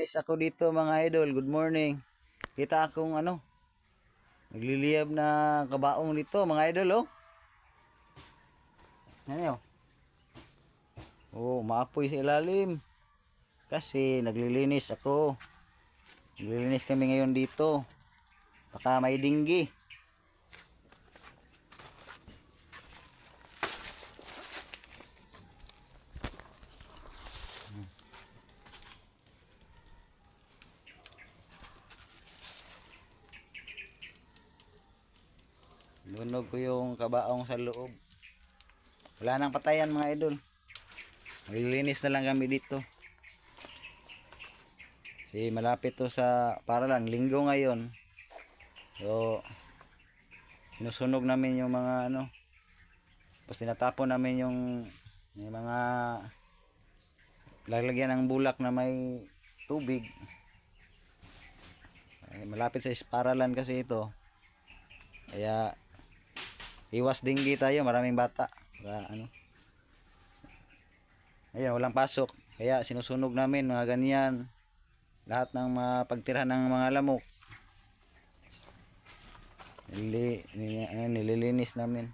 Guys, ako dito mga idol, good morning. Kita akong nagliliyab na kabaong dito mga idol oh. Ano? Oh, maapoy sa ilalim. Kasi naglilinis ako. Naglilinis kami ngayon dito. Baka may dinggi. Lunog ko yung kabaong sa loob. Wala nang patayan mga idol. Maglilinis na lang kami dito. Kasi malapit to sa para lang linggo ngayon. So sinusunog namin yung mga tapos tinatapon namin yung mga lalagyan ng bulak na may tubig. Malapit sa paralan kasi ito. Kaya iwas dinggi tayo, maraming bata. Ayun, walang pasok. Kaya sinusunog namin mga ganyan. Lahat ng mapagtirahan ng mga lamok. Nililinis namin.